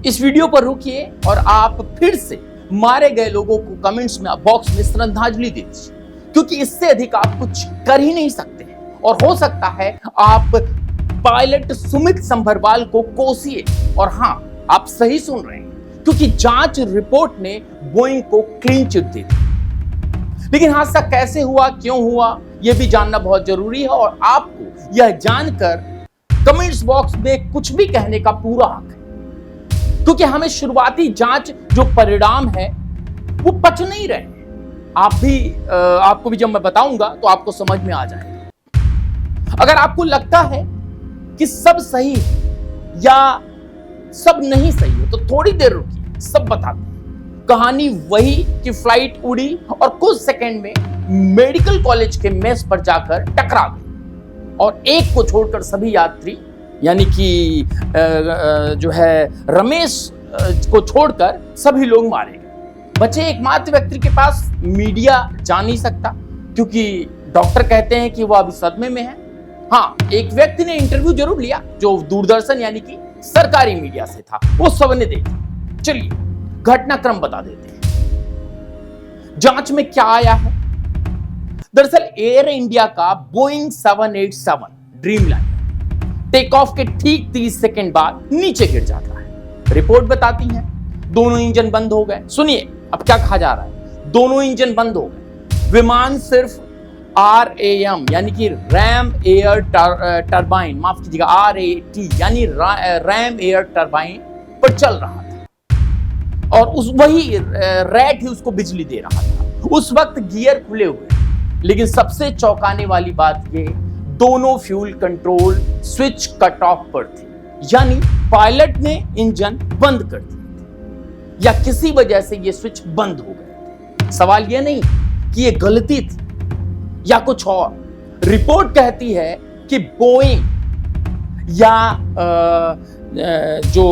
इस वीडियो पर रुकिए और आप फिर से मारे गए लोगों को कमेंट्स में बॉक्स में श्रद्धांजलि दीजिए, क्योंकि इससे अधिक आप कुछ कर ही नहीं सकते और हो सकता है आप पायलट सुमित संभरवाल को कोसिए। और हां, आप सही सुन रहे हैं, क्योंकि जांच रिपोर्ट ने बोइंग को क्लीन चिट दी थी। लेकिन हादसा कैसे हुआ, क्यों हुआ, यह भी जानना बहुत जरूरी है और आपको यह जानकर कमेंट्स बॉक्स में कुछ भी कहने का पूरा हक है, क्योंकि हमें शुरुआती जांच जो परिणाम है वो पच नहीं रहे हैं। आपको भी जब मैं बताऊंगा तो आपको समझ में आ जाएगा। अगर आपको लगता है कि सब सही है या सब नहीं सही है तो थोड़ी देर रुकिए, सब बताते हैं। कहानी वही कि फ्लाइट उड़ी और कुछ सेकंड में मेडिकल कॉलेज के मेस पर जाकर टकरा गई और एक को छोड़कर सभी यात्री, यानी कि जो है रमेश को छोड़कर सभी लोग मारे गए। बचे एकमात्र व्यक्ति के पास मीडिया जा नहीं सकता, क्योंकि डॉक्टर कहते हैं कि वह अभी सदमे में है। हाँ, एक व्यक्ति ने इंटरव्यू जरूर लिया जो दूरदर्शन यानी कि सरकारी मीडिया से था, वो सबने देखा। चलिए घटनाक्रम बता देते हैं। जांच में क्या आया है? दरअसल एयर इंडिया का बोइंग 787 ड्रीमलाइनर टेक ऑफ के ठीक 30 सेकंड बाद नीचे गिर जाता है। रिपोर्ट बताती है दोनों इंजन बंद हो गए। सुनिए अब क्या कहा जा रहा है, दोनों इंजन बंद हो गए। विमान सिर्फ RAM यानी कि रैम एयर टरबाइन, माफ कीजिएगा RAT यानी रैम एयर टरबाइन पर चल रहा था और वही रैट ही उसको बिजली दे रहा था। उस वक्त गियर खुले हुए, लेकिन सबसे चौंकाने वाली बात ये, दोनों fuel control switch cut off पर थे, यानी पायलट ने इंजन बंद कर दिए थे या किसी वजह से ये स्विच बंद हो गए थे। सवाल ये नहीं कि ये गलती थी या कुछ और। रिपोर्ट कहती है कि बोइंग या जो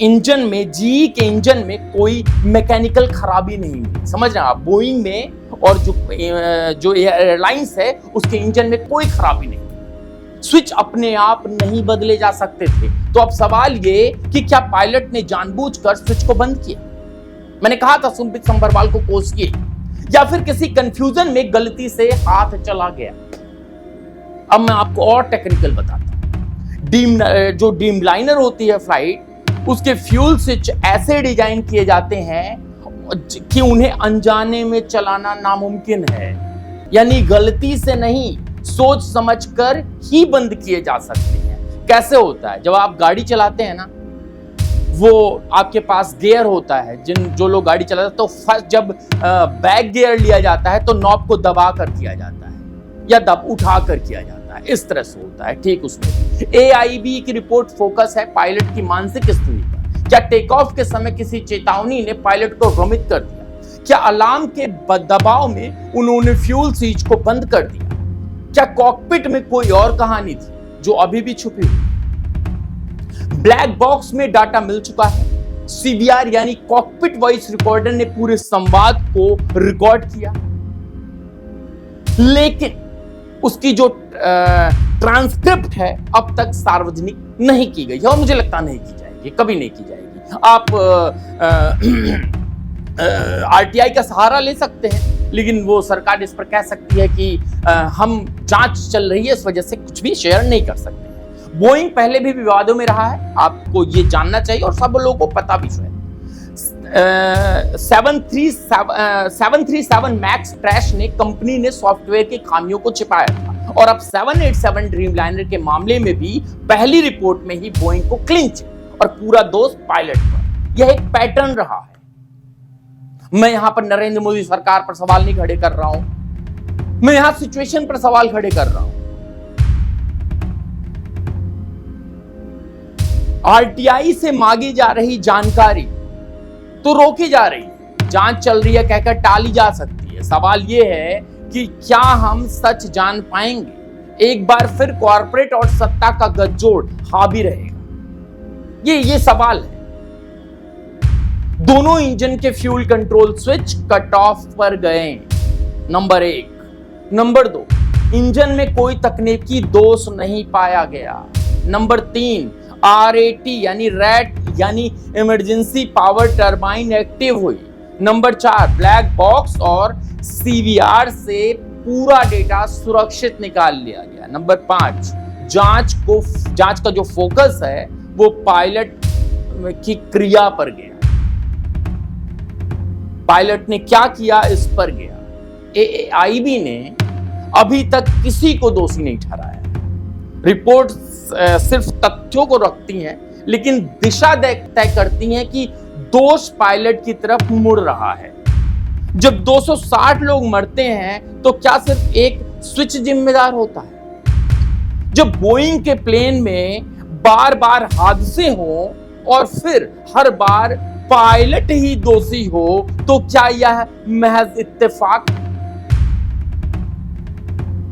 इंजन में, जीई के इंजन में कोई मैकेनिकल खराबी नहीं मिली। समझ रहे हैं आप, बोइंग में और जो एयरलाइंस है उसके इंजन में कोई खराबी नहीं। स्विच अपने आप नहीं बदले जा सकते थे। तो अब सवाल ये कि क्या पायलट ने जानबूझकर स्विच को बंद किया? मैंने कहा था सुमित संभरवाल को कोसिए, या फिर किसी कंफ्यूजन में गलती से हाथ चला गया। अब मैं आपको और टेक्निकल बताता हूं। जो ड्रीमलाइनर होती है फ्लाइट, उसके फ्यूल स्विच ऐसे डिजाइन किए जाते हैं कि उन्हें अनजाने में चलाना नामुमकिन है, यानी गलती से नहीं, सोच समझकर ही बंद किए जा सकते हैं। कैसे होता है? जब आप गाड़ी चलाते हैं ना, वो आपके पास गियर होता है, जो लोग गाड़ी चलाते हैं तो फर्स्ट जब बैक गियर लिया जाता है तो नॉब को दबा कर किया जाता है या उठा कर किया जाता है, इस तरह से होता है। ठीक उसमें AIB की रिपोर्ट फोकस है पायलट की मानसिक स्थिति पर। क्या टेक ऑफ के समय किसी चेतावनी ने पायलट को भ्रमित कर दिया? क्या अलार्म के दबाव में उन्होंने फ्यूल स्विच को बंद कर दिया? क्या कॉकपिट में कोई और कहानी थी जो अभी भी छुपी हुई? ब्लैक बॉक्स में डाटा मिल चुका है। CVR यानी कॉकपिट वॉइस रिकॉर्डर ने पूरे संवाद को रिकॉर्ड किया, लेकिन उसकी जो ट्रांसक्रिप्ट है अब तक सार्वजनिक नहीं की गई है और मुझे लगता नहीं की जाएगी, कभी नहीं की जाएगी। आप RTI का सहारा ले सकते हैं, लेकिन वो सरकार इस पर कह सकती है कि हम जांच चल रही है, इस वजह से कुछ भी शेयर नहीं कर सकते। बोइंग पहले भी विवादों में रहा है, आपको ये जानना चाहिए और सब लोगों को पता भी है। 737 मैक्स क्रैश ने कंपनी ने सॉफ्टवेयर की खामियों को छिपाया था और अब 787 ड्रीमलाइनर के मामले में भी पहली रिपोर्ट में ही बोइंग को क्लीन चिट और पूरा दोष पायलट पर। यह एक पैटर्न रहा है। मैं यहां पर नरेंद्र मोदी सरकार पर सवाल नहीं खड़े कर रहा हूं, मैं यहां सिचुएशन पर सवाल खड़े कर रहा हूं। RTI से मांगी जा रही जानकारी तो रोकी जा रही है, जांच चल रही है कहकर टाली जा सकती है। सवाल यह है कि क्या हम सच जान पाएंगे? एक बार फिर कॉर्पोरेट और सत्ता का गठजोड़ हावी रहेगा, ये सवाल है। दोनों इंजन के fuel control switch cut off पर गए, नंबर 1। नंबर 2, इंजन में कोई तकनीकी दोष नहीं पाया गया। नंबर 3, RAT यानी रैट यानी इमरजेंसी पावर टरबाइन एक्टिव हुई। नंबर 4, ब्लैक बॉक्स और CVR से पूरा डेटा सुरक्षित निकाल लिया गया। नंबर 5, जांच का जो फोकस है वो पायलट की क्रिया पर गया, पायलट ने क्या किया इस पर गया। AAIB ने अभी तक किसी को दोषी नहीं ठहराया। रिपोर्ट सिर्फ तथ्यों को रखती हैं, लेकिन दिशा तय करती हैं कि दोष पायलट की तरफ मुड़ रहा है। जब 260 लोग मरते हैं तो क्या सिर्फ एक स्विच जिम्मेदार होता है? जब बोइंग के प्लेन में बार बार हादसे हो और फिर हर बार पायलट ही दोषी हो, तो क्या यह महज इत्तेफाक?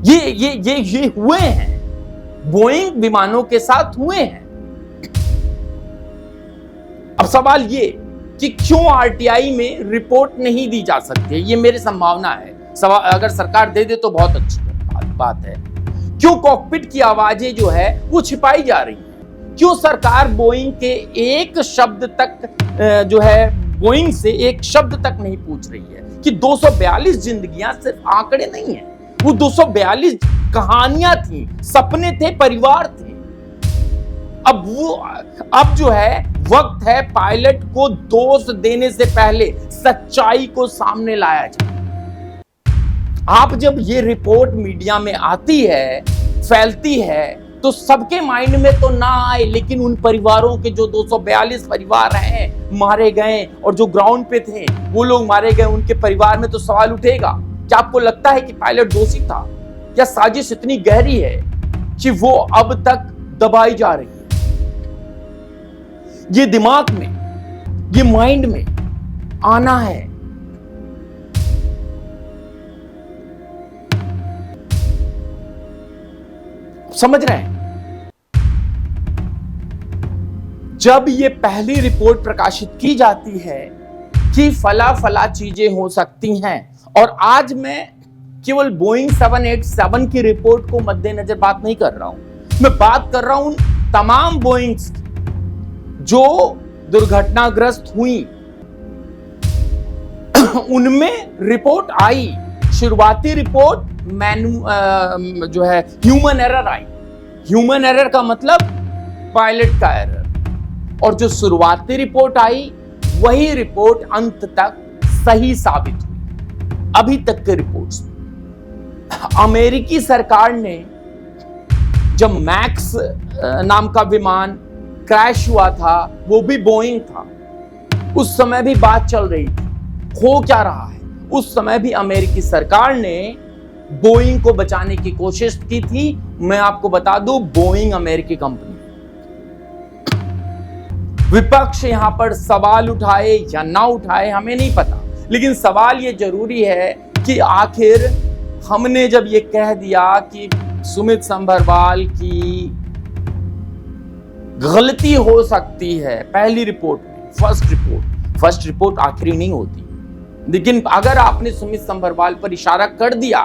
ये हुए हैं, बोइंग विमानों के साथ हुए हैं। अब सवाल ये कि क्यों RTI में रिपोर्ट नहीं दी जा सकती? ये मेरी संभावना है, अगर सरकार दे दे तो बहुत अच्छी बात है। क्यों कॉकपिट की आवाजें जो है वो छिपाई जा रही है? क्यों सरकार बोइंग के एक शब्द तक जो है बोइंग से एक शब्द तक नहीं पूछ रही है कि 242 जिंदगियां सिर्फ आंकड़े नहीं है, वो 242 कहानियां थी, सपने थे, परिवार थे। अब जो है वक्त है पायलट को दोष देने से पहले सच्चाई को सामने लाया जाए। आप जब ये रिपोर्ट मीडिया में आती है, फैलती है, तो सबके माइंड में तो ना आए, लेकिन उन परिवारों के जो 242 परिवार हैं मारे गए और जो ग्राउंड पे थे वो लोग मारे गए, उनके परिवार में तो सवाल उठेगा। क्या आपको लगता है कि पायलट दोषी था? या साजिश इतनी गहरी है कि वो अब तक दबाई जा रही है? ये दिमाग में, ये माइंड में आना है। समझ रहे हैं? जब ये पहली रिपोर्ट प्रकाशित की जाती है कि फला चीजें हो सकती हैं, और आज मैं केवल बोइंग 787 की रिपोर्ट को मद्देनजर बात नहीं कर रहा हूं, मैं बात कर रहा हूं तमाम बोइंग्स जो दुर्घटनाग्रस्त हुई, उनमें रिपोर्ट आई। शुरुआती रिपोर्ट जो है ह्यूमन एरर आई। ह्यूमन एरर का मतलब पायलट का एरर, और जो शुरुआती रिपोर्ट आई वही रिपोर्ट अंत तक सही साबित हुई। अभी तक के रिपोर्ट्स, अमेरिकी सरकार ने जब मैक्स नाम का विमान क्रैश हुआ था, वो भी बोइंग था, उस समय भी बात चल रही थी हो क्या रहा है। उस समय भी अमेरिकी सरकार ने बोइंग को बचाने की कोशिश की थी। मैं आपको बता दूं, बोइंग अमेरिकी कंपनी। विपक्ष यहां पर सवाल उठाए या ना उठाए हमें नहीं पता, लेकिन सवाल ये जरूरी है कि आखिर हमने जब ये कह दिया कि सुमित संभरवाल की गलती हो सकती है पहली रिपोर्ट में, फर्स्ट रिपोर्ट आखिरी नहीं होती, लेकिन अगर आपने सुमित संभरवाल पर इशारा कर दिया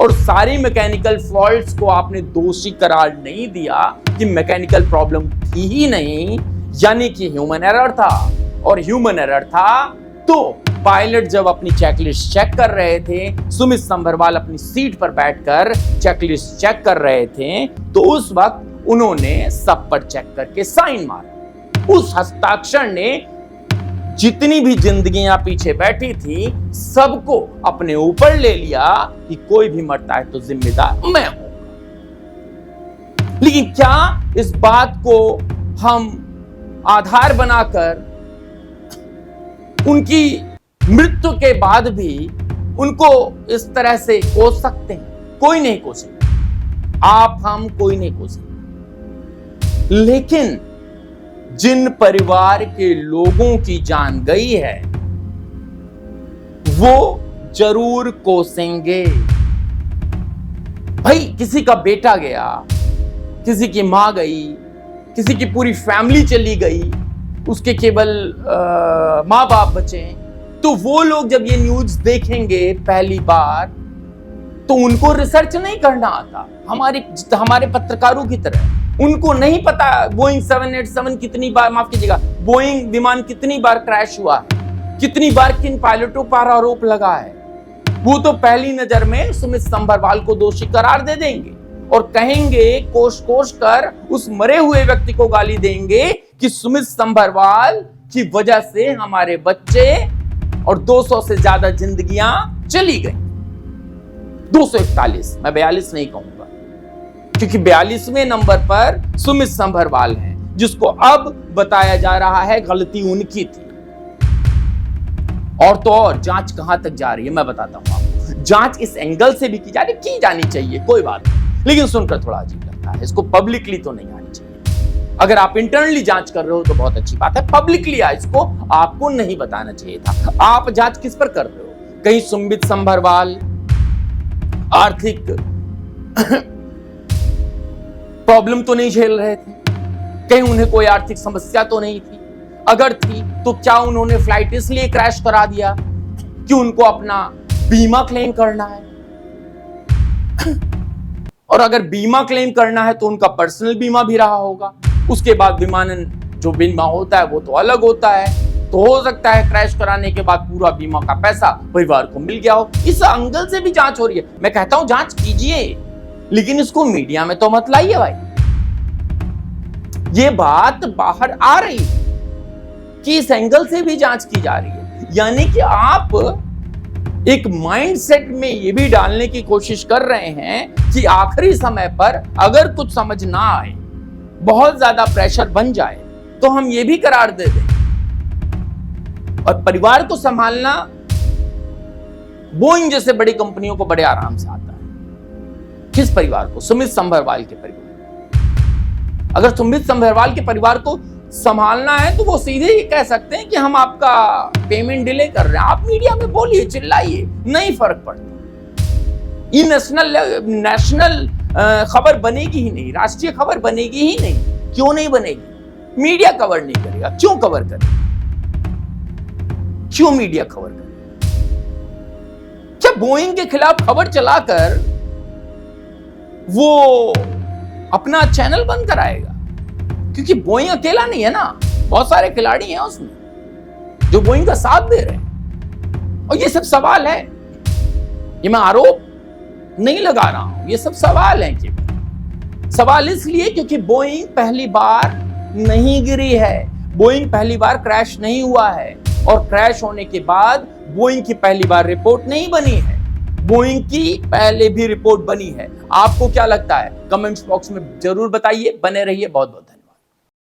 और सारी मैकेनिकल फॉल्ट्स को आपने दोषी करार नहीं दिया कि मैकेनिकल प्रॉब्लम थी ही नहीं, यानी कि ह्यूमन एरर था, और ह्यूमन एरर था, तो पायलट जब अपनी चेकलिस्ट चेक कर रहे थे, सुमित संभरवाल अपनी सीट पर बैठकर चेकलिस्ट चेक कर रहे थे, तो उस वक्त उन्होंने सब पर चेक करके साइन मारा। उस हस्ताक्षर ने जितनी भी जिंदगियां पीछे बैठी थी सबको अपने ऊपर ले लिया कि कोई भी मरता है तो जिम्मेदार मैं हूं। लेकिन क्या इस बात को हम आधार बनाकर उनकी मृत्यु के बाद भी उनको इस तरह से कोस सकते हैं? कोई नहीं कोसेगा, आप हम कोई नहीं कोसेगा। लेकिन जिन परिवार के लोगों की जान गई है वो जरूर कोसेंगे। भाई, किसी का बेटा गया, किसी की मां गई, किसी की पूरी फैमिली चली गई, उसके केवल मां बाप बचे, तो वो लोग जब ये न्यूज देखेंगे पहली बार तो उनको रिसर्च नहीं करना आता, हमारे पत्रकारों की तरह। उनको नहीं पता बोइंग 787 कितनी बार, माफ कीजिएगा, बोइंग विमान कितनी बार क्रैश हुआ है, कितनी बार किन पायलटों पर आरोप लगा है। वो तो पहली नजर में सुमित संभरवाल को दोषी करार दे देंगे और कहेंगे, कोस कोस कर उस मरे हुए व्यक्ति को गाली देंगे कि सुमित संभरवाल की वजह से हमारे बच्चे और 200 से ज्यादा जिंदगियां चली गई। 241, मैं 42 नहीं कहूंगा, क्योंकि 42वें नंबर पर सुमित संभरवाल है, जिसको अब बताया जा रहा है गलती उनकी थी। और तो और जांच कहां तक जा रही है मैं बताता हूं आपको। जांच इस एंगल से भी की जा रही, की जानी चाहिए, कोई बात नहीं, लेकिन सुनकर थोड़ा अजीब लगता है। इसको पब्लिकली तो नहीं आनी चाहिए। अगर आप इंटरनली जांच कर रहे हो तो बहुत अच्छी बात है, पब्लिकली इसको आपको नहीं बताना चाहिए था। आप जांच किस पर कर रहे हो? कहीं सुमित संभरवाल आर्थिक प्रॉब्लम तो नहीं झेल रहे थे? कहीं उन्हें कोई आर्थिक समस्या तो नहीं थी? अगर थी तो क्या उन्होंने फ्लाइट इसलिए क्रैश करा दिया कि उनको अपना बीमा क्लेम करना है? और अगर बीमा क्लेम करना है तो उनका पर्सनल बीमा भी रहा होगा, उसके बाद विमानन जो बीमा होता है वो तो अलग होता है। तो हो सकता है क्रैश कराने के बाद पूरा बीमा का पैसा परिवार को मिल गया हो। इस एंगल से भी जांच हो रही है। मैं कहता हूं जांच कीजिए, लेकिन इसको मीडिया में तो मत लाइए भाई। ये बात बाहर आ रही है कि इस एंगल से भी जांच की जा रही है, यानी कि आप एक माइंडसेट में ये भी डालने की कोशिश कर रहे हैं कि आखिरी समय पर अगर कुछ समझ ना आए, बहुत ज्यादा प्रेशर बन जाए, तो हम ये भी करार दे दें। और परिवार को संभालना बोइंग जैसे बड़ी कंपनियों को बड़े आराम से आता है। किस परिवार को? सुमित संभरवाल के परिवार। अगर सुमित संभरवाल के परिवार को संभालना है तो वो सीधे ही कह सकते हैं कि हम आपका पेमेंट डिले कर रहे हैं। आप मीडिया में बोलिए, चिल्लाइए, नहीं फर्क पड़ता। ये नेशनल खबर बनेगी ही नहीं, राष्ट्रीय खबर बनेगी ही नहीं। क्यों नहीं बनेगी? मीडिया कवर नहीं करेगा। क्यों कवर करेगा? क्यों मीडिया खबर करेगा? क्या बोइंग के खिलाफ खबर चलाकर वो अपना चैनल बंद कराएगा? क्योंकि बोइंग अकेला नहीं है ना, बहुत सारे खिलाड़ी हैं उसमें जो बोइंग का साथ दे रहे हैं। और ये सब सवाल है, ये मैं आरोप नहीं लगा रहा हूं, ये सब सवाल हैं। कि सवाल इसलिए क्योंकि बोइंग पहली बार नहीं गिरी है, बोइंग पहली बार क्रैश नहीं हुआ है, और क्रैश होने के बाद बोइंग की पहली बार रिपोर्ट नहीं बनी है, बोइंग की पहले भी रिपोर्ट बनी है। आपको क्या लगता है? कमेंट्स बॉक्स में जरूर बताइए। बने रहिए। बहुत बहुत